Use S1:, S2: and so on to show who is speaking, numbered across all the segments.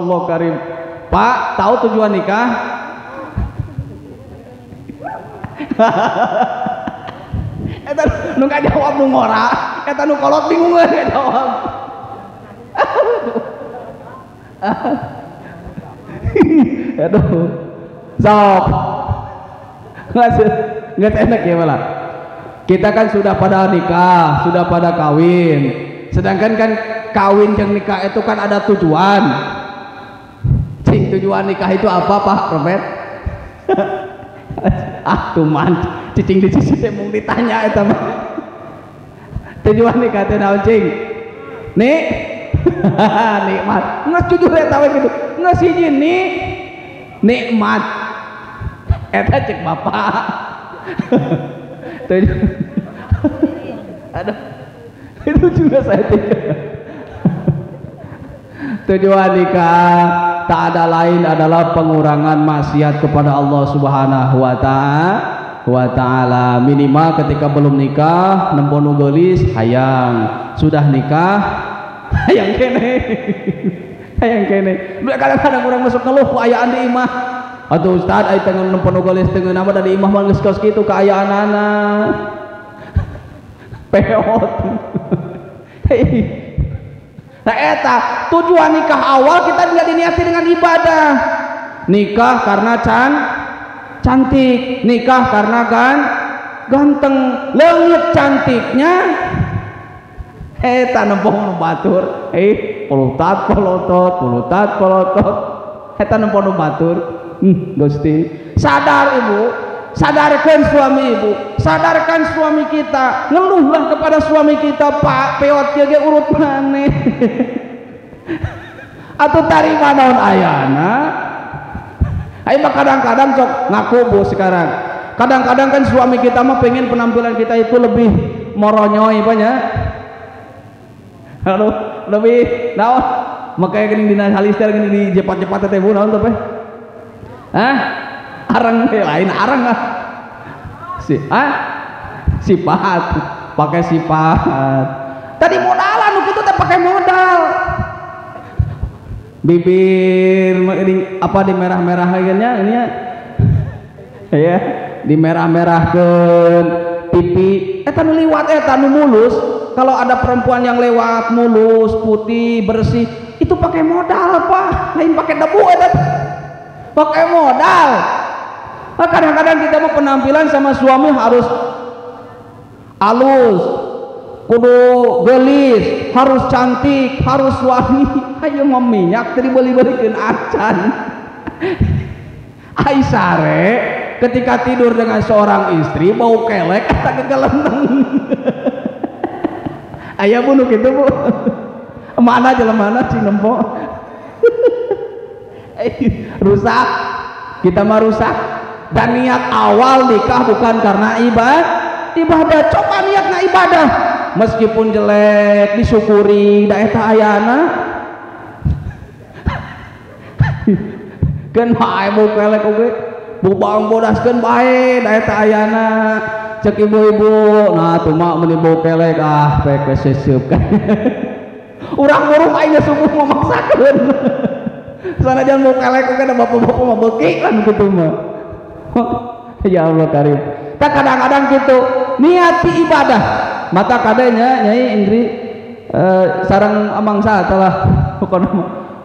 S1: Allah karim. Pak, tahu tujuan nikah? Eta nu jawab nu ngora, eta nu kolot bingung nggak jawab. Aduh, sok nggak enak ya malah. Kita kan sudah pada nikah, sudah pada kawin. Sedangkan kan kawin yang nikah itu kan ada tujuan. Cing, tujuan nikah itu apa Pak Robert? Ah tuman, cicing di sisi mau ditanya itu mah. Tujuan nikah itu naon cing? Nih, nikmat. Nggak jujur ya tahu gitu. Nggak sih nih, nikmat. Eta cek bapak. Aduh, itu juga saya tidak. Tujuan nikah tak ada lain adalah pengurangan maksiat kepada Allah Subhanahu wa ta'ala. Minimal ketika belum nikah nemponu gelis hayang, sudah nikah hayang kene. Hayang kene. Kadang-kadang orang masuk ngeluh keayaan di imah. Atuh Ustaz aya teu nemponu gelis teu nama da di imah mah geus kos kitu kaayaanana. Peot. Nah eta tujuan nikah awal kita tidak diniati dengan ibadah. Nikah karena cantik, nikah karena ganteng, leungit cantiknya eta nempong batur. Polutat polotot eta nempong batur. Gusti sadar ibu, sadarkan suami ibu, sadarkan suami kita, ngeluhlah kepada suami kita, Pak peot ge urut maneh. Atuh tarima naon ayana. Ayo mah kadang-kadang sok ngaku Bu sekarang. Kadang-kadang kan suami kita mah pengen penampilan kita itu lebih moronyoy banyak. Halo, lebih naon? Makanya gini dina halistel gini di jepat-jepat teh Bu naon teh? Hah? Arang lain arang ah. Sifat, pakai sifat. Tadi modalan nu kitu teh pakai modal. Bibir apa di merah-merahkeunnya ini ya. Ya, di merah-merahkeun pipi. Eta nu liwat eta nu mulus. Kalau ada perempuan yang lewat mulus, putih, bersih, itu pakai modal, Pak. Lain pakai debu eta. Pakai modal. Nah, kadang-kadang kita mau penampilan sama suami harus halus, kudu gelis, harus cantik, harus wangi. Ayo meminyak tadi beli-belikan acan. Aisyare ketika tidur dengan seorang istri bau kelek tak kegelendeng. Ayah bunuh gitu Bu. Mana jalan mana sih nempo. Rusak, kita mah rusak. Dan niat awal nikah bukan karena ibadah. Coba niatna ibadah, meskipun jelek disyukuri. Da eta ayana kan bae bu kelek oge bubang bodaskeun bae da eta ayana cek ibu-ibu. Nah tuh mak meuni bau kelek pek seseup kan. Urang muruh aing subuh memaksakeun. Sanajan mau kelek oge da bapak-bapak mah beuki kan kitu mah. Ya Allah karim. Tak kadang-kadang gitu niati ibadah. Mata kadenya Nyai Indri sareng amangsa telah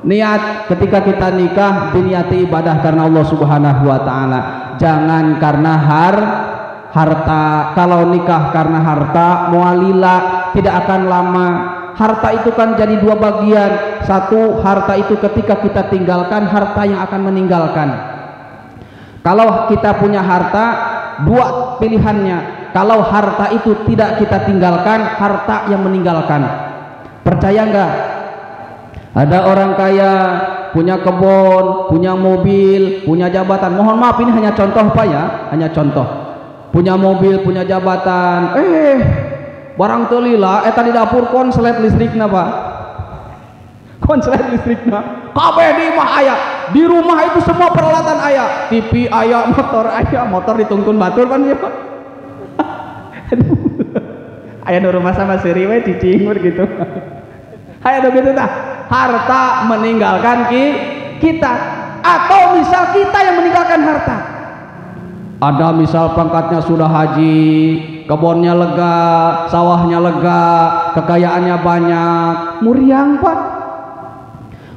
S1: niat ketika kita nikah diniati ibadah karena Allah Subhanahu wa taala. Jangan karena harta. Kalau nikah karena harta mualila tidak akan lama. Harta itu kan jadi dua bagian. Satu, harta itu ketika kita tinggalkan, harta yang akan meninggalkan. Kalau kita punya harta, dua pilihannya. Kalau harta itu tidak kita tinggalkan, harta yang meninggalkan. Percaya enggak? Ada orang kaya, punya kebun, punya mobil, punya jabatan. Mohon maaf ini hanya contoh Pak ya, hanya contoh. Punya mobil, punya jabatan. Barang teu lila eta di dapur konslet listrikna Pak. Konslet listrikna. Kabeh di imah aya. Di rumah itu semua peralatan aya. TV aya, motor ditungkun batur kan ya Pak. Aya nu rumah sama seuri we cicing gitu. Aya nu kitu tah. harta meninggalkan kita, atau misal kita yang meninggalkan harta. Ada misal pangkatnya sudah haji, kebunnya lega, sawahnya lega, kekayaannya banyak, muriang Pak,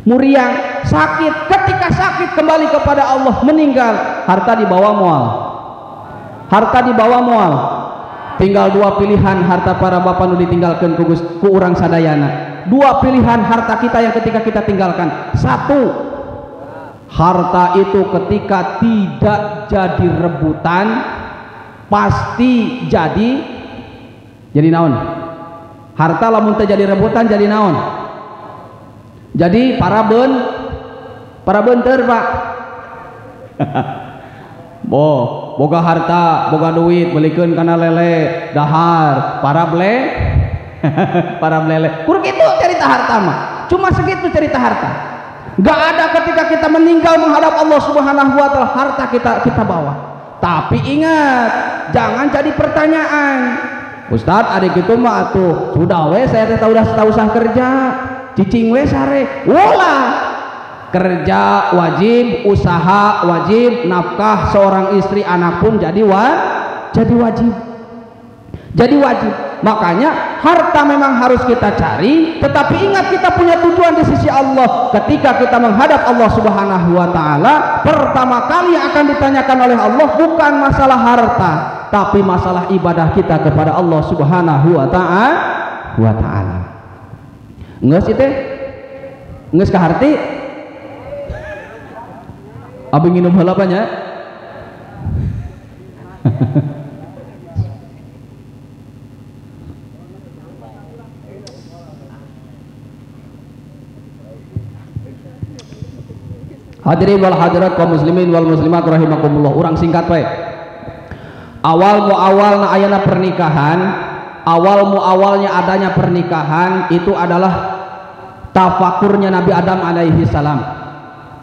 S1: muriang, sakit, ketika sakit kembali kepada Allah, meninggal, harta dibawa mual, harta dibawa mual. Tinggal dua pilihan harta para bapak nu ditinggalkan ku urang sadayana. Dua pilihan harta kita yang ketika kita tinggalkan. Satu, harta itu ketika tidak jadi rebutan pasti jadi naon? Harta lamun teu jadi rebutan jadi naon? Jadi para beunteur Pak. Boga harta, boga duit, belikeun kana lele, dahar, para belele. Kur kitu cerita harta mah. Cuma segitu cerita harta. Gak ada ketika kita meninggal menghadap Allah Subhanahu wa taala harta kita bawa. Tapi ingat, jangan jadi pertanyaan. Ustaz, adik itu mah atuh sudah we saya teh usah kerja. Cicing we sare. Ulah. Kerja wajib, usaha wajib, nafkah seorang istri anak pun jadi wajib. Jadi wajib. Makanya harta memang harus kita cari, tetapi ingat kita punya tujuan di sisi Allah. Ketika kita menghadap Allah Subhanahu wa taala, pertama kali yang akan ditanyakan oleh Allah bukan masalah harta, tapi masalah ibadah kita kepada Allah Subhanahu wa taala. Geus teh? Geus kaharti? Abi nginum heula nya. Hadirin wal hadirat kaum muslimin wal muslimat rahimakumullah. Urang singkat wae. Awalna ayana pernikahan, awalnya adanya pernikahan itu adalah tafakurnya Nabi Adam alaihi salam.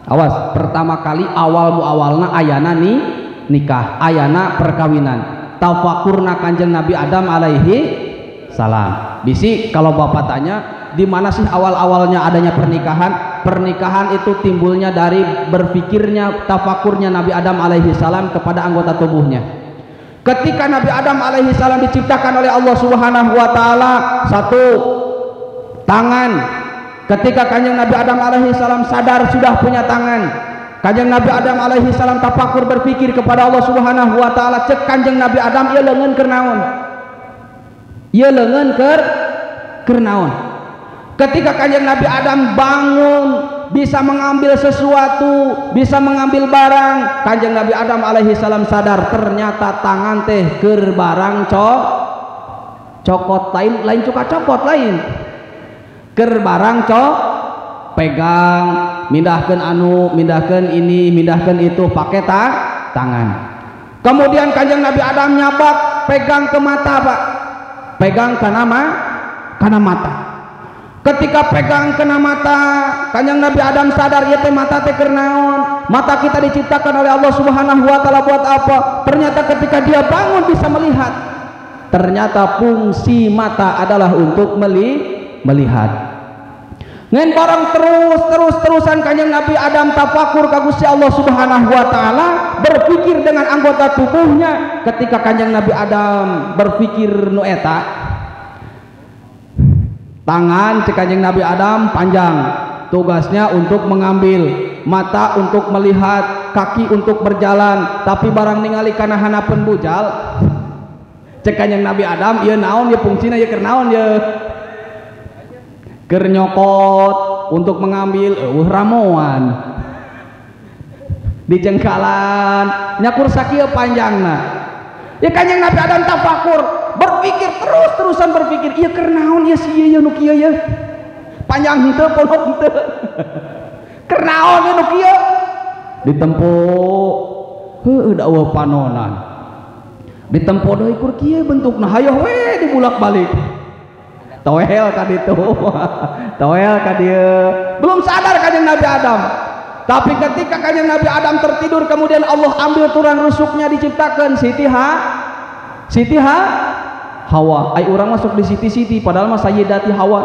S1: Awas, pertama kali awalna ayana nikah, ayana perkawinan. Tafakurna kanjeng Nabi Adam alaihi salam. Bisi kalau bapak tanya, di mana sih awal-awalnya adanya pernikahan? Pernikahan itu timbulnya dari berpikirnya, tafakurnya Nabi Adam alaihi salam kepada anggota tubuhnya. Ketika Nabi Adam alaihi salam diciptakan oleh Allah Subhanahu wa taala, satu, tangan. Ketika kanjeng Nabi Adam alaihi salam sadar sudah punya tangan, kanjeng Nabi Adam alaihi salam tafakur berpikir kepada Allah Subhanahu wa taala, cek kanjeng Nabi Adam ieu leungeun keur naon? Ieu leungeun keur naon? Ketika kanjeng Nabi Adam bangun bisa mengambil sesuatu, bisa mengambil barang, kanjeng Nabi Adam alaihi salam sadar ternyata tangan teh keur barang cokot lain cuka cokot lain. Keur barang pegang, mindahkeun mindahkeun ini, mindahkeun itu pakai tangan. Kemudian kanjeng Nabi Adam nyabak, pegang ke mata Pak, pegang kana mata. Ketika pegang kena mata, kanjeng Nabi Adam sadar ieu teh mata teh keur naon? Mata kita diciptakan oleh Allah Subhanahu wa taala buat apa? Ternyata ketika dia bangun bisa melihat. Ternyata fungsi mata adalah untuk melihat. Ngen barang terusan kanjeng Nabi Adam tafakur ka Gusti Allah Subhanahu wa taala, berpikir dengan anggota tubuhnya. Ketika kanjeng Nabi Adam berpikir nu eta, tangan cek kanjeng Nabi Adam panjang, tugasnya untuk mengambil, mata untuk melihat, kaki untuk berjalan, tapi barang ningali kana hanapeun bujal, cek kanjeng Nabi Adam ieu naon ieu fungsina ieu keur naon ieu? Keur nyokot untuk mengambil ramuan di jengkalan nyakur sakieu panjangna. Ya kanjeng Nabi Adam tafakur, berpikir terusan berpikir ieu keur naon ieu si ieu nu kieu ieu? Panjang henteu polot henteu. Keur naon ieu nu kieu? Ditempo heueuh dakwah panonan. Ditempo deui kur kieu bentukna hayoh we dibulak-balik. Toel ka ditu. Toel ka dieu. Belum sadar kanjeng Nabi Adam. Tapi ketika kanjeng Nabi Adam tertidur, kemudian Allah ambil tulang rusuknya diciptakan Siti Hawa. Ai urang masuk di Siti padahal mah Sayyidati Hawa.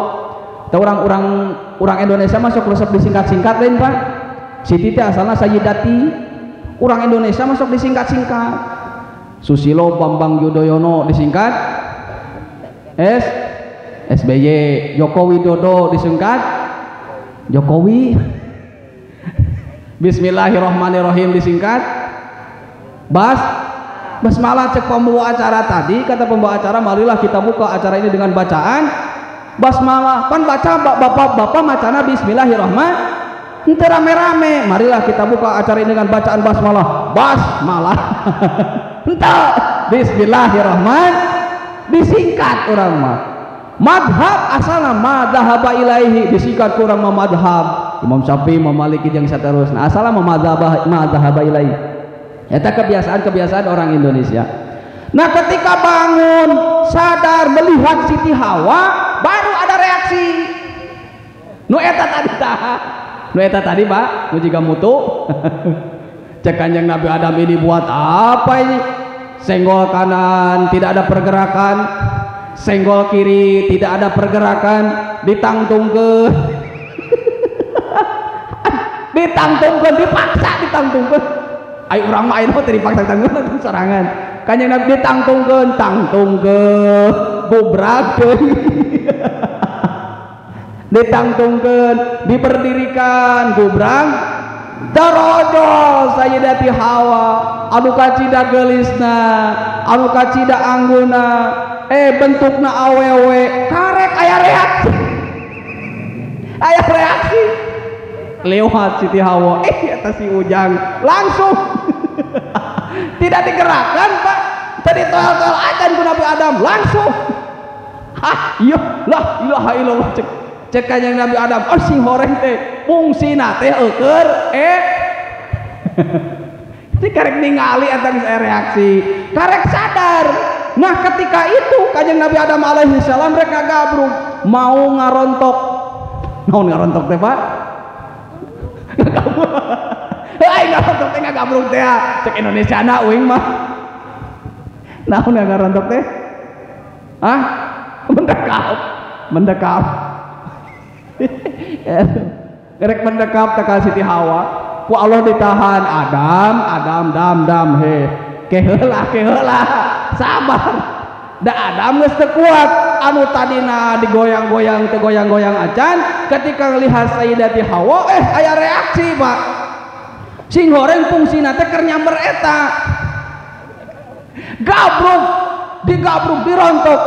S1: orang Indonesia masuk resep disingkat-singkat lain Pak. Siti teh asalna Sayyidati, orang Indonesia masuk disingkat-singkat. Susilo Bambang Yudhoyono disingkat SBY, Joko Widodo disingkat Jokowi. Bismillahirrahmanirrahim disingkat basmalah. Cek pembawa acara tadi, kata pembawa acara, marilah kita buka acara ini dengan bacaan basmalah. Kan baca bapak-bapak macana bismillahirrahmanirrahim, ente rame-rame, marilah kita buka acara ini dengan bacaan basmalah. Ente bismillahirrahmanirrahim disingkat orang mah. Madhab asalna madhaba ilaihi disingkat kurang mah madhab. Imam Syafi'i, Imam Maliki jeung saterusna asalna madhaba ilaihi. Eta kebiasaan orang Indonesia. Nah, ketika bangun sadar melihat Siti Hawa, baru ada reaksi. Nu eta tadi Pak, nu jiga mutu. Cek Kanjeng Nabi Adam, ini buat apa ini? Senggol kanan tidak ada pergerakan, senggol kiri tidak ada pergerakan, ditangtungkeun. Dipaksa ditangtungkeun. Ayo urang main mah teh dipaksa tangtungkeun serangan. Kanjeng Nabi ditangtungkeun, gubrak deui. Ditangtungkeun, diberdirikan, gubrak. Darajah Sayyidati Hawa, anu kacida gelisna, anu kacida angguna, bentukna awewe, karek aya reaksi. Lewat Siti Hawa, eta si Ujang langsung tidak digerakkan Pak, tadi toel-toel acan ku Nabi Adam langsung. Iya lah ilaha illallah. Cek Kanjeng Nabi Adam, sing horeng teh fungsina teh eukeur Ini karek ningali eta geus reaksi, karek sadar. Nah, ketika itu Kanjeng Nabi Adam alaihi salam rek ngagabruk, mau ngarontok. Naon ngarontok teh, Pak? Ngarontok teh ngagabruk teh. Cek Indonesiana uing mah. Naon ngarontok teh? Mendekap. Gerek mendekap tekan Siti Hawa, ku Allah ditahan. Adam he keheula sabar. Da Adam geus teu kuat, anu tadina digoyang-goyang teu goyang-goyang acan, ketika ngelihat Sayyidati Hawa aya reaksi Pak. Sing goreng fungsina teh keur nyamber eta. Digabruk dirontok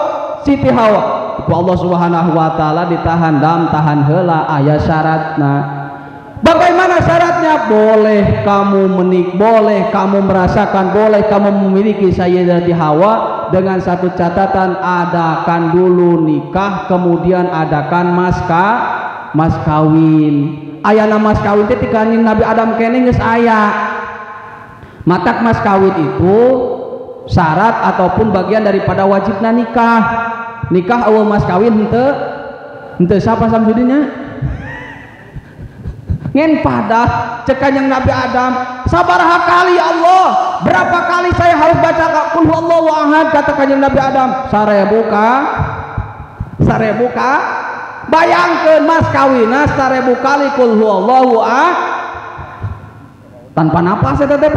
S1: Siti Hawa. Allah Subhanahu wa taala ditahan, tahan heula, aya syaratna. Bagaimana syaratnya? Boleh kamu merasakan, boleh kamu memiliki Sayyidati Hawa dengan satu catatan, adakan dulu nikah, kemudian adakan mas kawin. Ayana mas kawin teh ti Kanjeng Nabi Adam kene geus aya. Matak mas kawin itu syarat ataupun bagian daripada wajibna nikah. Nikah awal mas kawin henteu siapa samjudinya ngen padah. Cek Kanjeng Nabi Adam, sabaraha kali Allah, berapa kali saya harus baca qul huwallahu ahad? Kata Kanjeng Nabi Adam, 1000 ka. Bayangkeun mas kawinna 1000 kali qul huwallahu ahad tanpa napas eta teh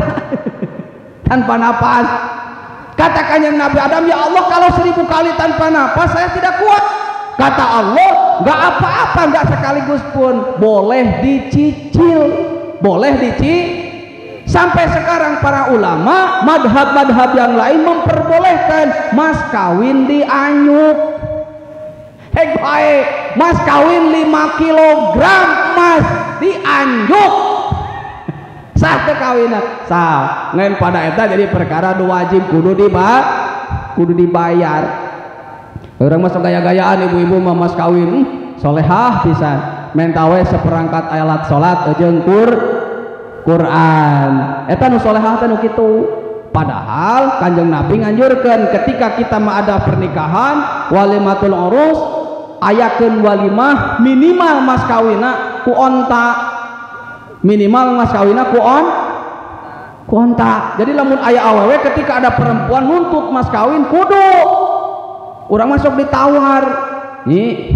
S1: tanpa napas. Kata Kanjeng Nabi Adam, ya Allah, kalau 1000 kali tanpa napas saya tidak kuat. Kata Allah, nggak apa-apa, nggak sekaligus pun, boleh dicicil. Sampai sekarang para ulama madhab yang lain memperbolehkan mas kawin dianyuk. Mas kawin 5 kilogram emas dianyuk. Sah teh kawinna, sah. Ngan pada eta jadi perkara nu wajib kudu dibayar. Orang masuk gaya-gayaan ibu-ibu mah mas kawin solehah pisan. Mentawe seperangkat alat salat jeung Quran. Eta nu solehah teh nu kitu. Padahal Kanjeng Nabi nganjurkeun ketika kita mah ada pernikahan, walimatul urus, ayakeun walimah minimal mas kawinna ku onta. Minimal mas kawinna ku onta. Jadi lamun aya awewe ketika ada perempuan nuntut mas kawin kudu urang masuk ditawar. Nih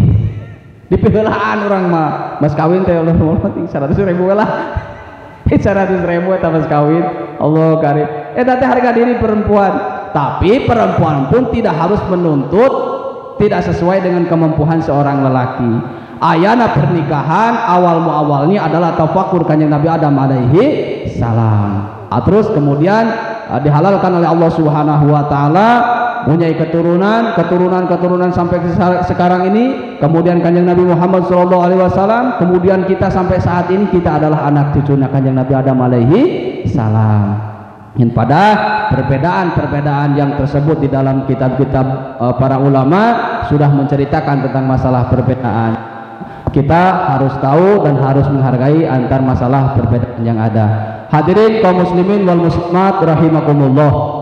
S1: Dipihelaan orang mah mas kawin teh Allah 100.000 lah 100.000 eta mas kawin Allah karim eta teh harga diri perempuan. Tapi perempuan pun tidak harus menuntut tidak sesuai dengan kemampuan seorang lelaki. Ayana pernikahan awal muawalnya adalah tafakur kanjeng Nabi Adam alaihi salam. Terus kemudian dihalalkan oleh Allah Subhanahu wa taala, punya keturunan sampai sekarang ini. Kemudian kanjeng Nabi Muhammad sallallahu alaihi wasallam, kemudian kita sampai saat ini kita adalah anak cucunya kanjeng Nabi Adam alaihi salam. Dan pada perbedaan yang tersebut di dalam kitab-kitab para ulama sudah menceritakan tentang masalah perbedaan. Kita harus tahu dan harus menghargai antar masalah perbedaan yang ada. Hadirin kaum muslimin wal muslimat rahimakumullah.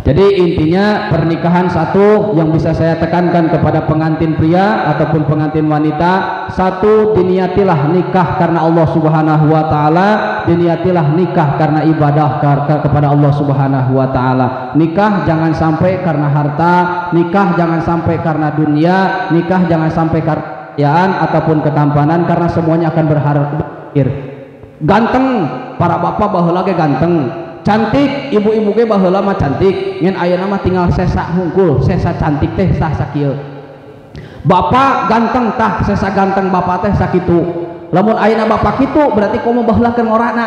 S1: Jadi intinya pernikahan satu yang bisa saya tekankan kepada pengantin pria ataupun pengantin wanita, satu, diniatilah nikah karena Allah Subhanahu wa taala, diniatilah nikah karena ibadah kepada Allah Subhanahu wa taala. Nikah jangan sampai karena harta, nikah jangan sampai karena dunia, nikah jangan sampai karena kekayaan ataupun ketampanan, karena semuanya akan berakhir. Ganteng, para bapak baheula ge ganteng. Cantik, ibu-ibu ge baheula mah cantik, ngan ayeuna mah tinggal sesa hungkul, sesa cantik teh sah sakieu. Bapak ganteng tah sesa ganteng bapak teh sakitu. Lamun ayeuna bapak kitu berarti komo baheula keur ngorana.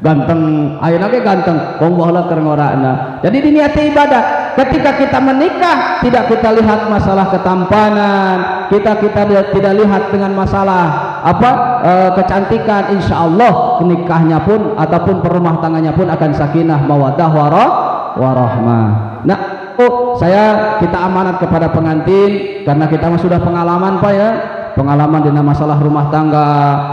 S1: Ganteng, ayeuna ge ganteng, komo baheula keur ngorana. Jadi diniati ibadah. Ketika kita menikah tidak kita lihat masalah ketampanan, kita tidak lihat dengan masalah kecantikan. Insya Allah nikahnya pun ataupun perumah tangganya pun akan sakinah mawaddah warahmah. Nah, kita amanat kepada pengantin karena kita sudah pengalaman Pak ya, pengalaman dengan masalah rumah tangga,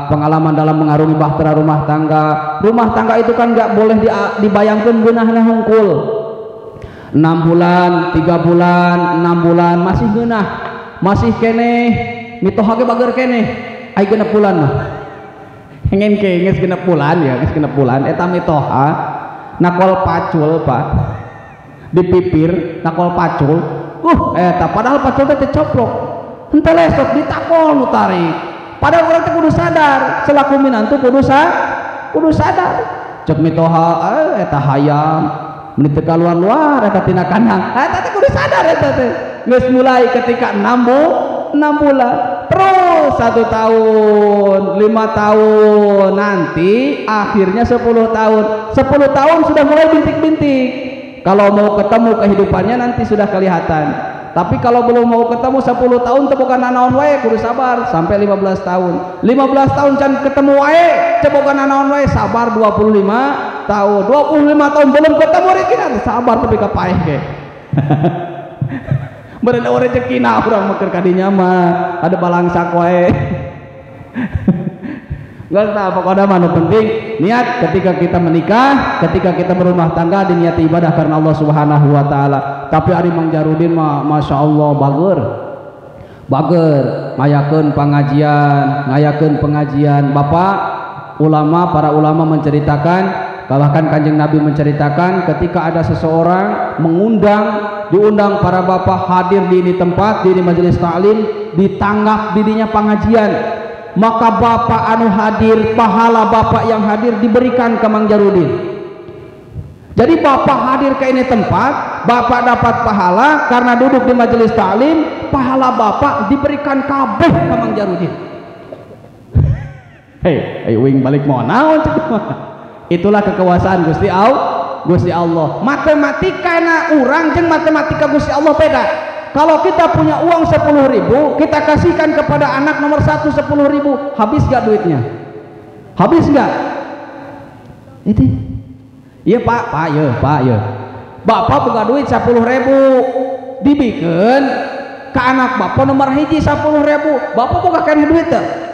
S1: pengalaman dalam mengarungi bahtera rumah tangga. Rumah tangga itu kan nggak boleh dibayangkan geunahna hungkul. 6 bulan, 3 bulan, 6 bulan masih geunah, masih keneh, mitoha ge bager keneh. Ai genep bulan mah. Hengen ke geus genep bulan ya, geus genep bulan eta mitoha nakol pacul Pak. Dipipir nakol pacul. Eta padahal pacul teh coplok. Henteu lesok ditakol nu tarik. Padahal urang teh kudu sadar, selaku minantu kudu sadar. Cek mitoha eta hayam menit kaluar eta tina kandang. Eta teh kudu sadar eta teh. Geus mulai ketika 6 bulan, terus 1 tahun, 5 tahun, nanti akhirnya 10 tahun. 10 tahun sudah mulai bintik-bintik. Kalau mau ketemu kehidupannya nanti sudah kelihatan. Tapi kalau belum mau ketemu 10 tahun teu boga nanaon wae, kudu sabar sampai 15 tahun. 15 tahun can ketemu wae, teu boga nanaon wae, sabar 25 tahun. 25 tahun belum ketemu rezeki, sabar tapi ka paeh ge. Berenang rezekina urang meukeun kadinya mah ada balangsak wae. Geus tah pokona mah nu penting niat ketika kita menikah, ketika kita berumah tangga diniati ibadah karena Allah Subhanahu wa taala. Tapi ari Mang Jarudin mah masyaallah bager ngayakeun pengajian. Bapak ulama, para ulama menceritakan, bahkan Kanjeng Nabi menceritakan ketika ada seseorang diundang para bapak hadir di ini tempat, di ini majelis ta'lim, ditanggap didinya pengajian, maka bapak anu hadir, pahala bapak yang hadir diberikan ke Mang Jarudin. Jadi bapak hadir ke ini tempat, bapak dapat pahala karena duduk di majelis ta'lim, pahala bapak diberikan kabeh ke Mang Jarudin. Hei, wing balik mau naon itulah kekuasaan Gusti Allah. Matematika na urang jeung matematika Gusti Allah beda. Kalau kita punya uang 10.000, kita kasihkan kepada anak nomor 1 10.000, habis gak duitnya? Habis gak? Itu iya pak ya. Bapak boga duit 10.000, dibikeun ke anak bapak nomor 1 10.000, bapak boga kana duit teh.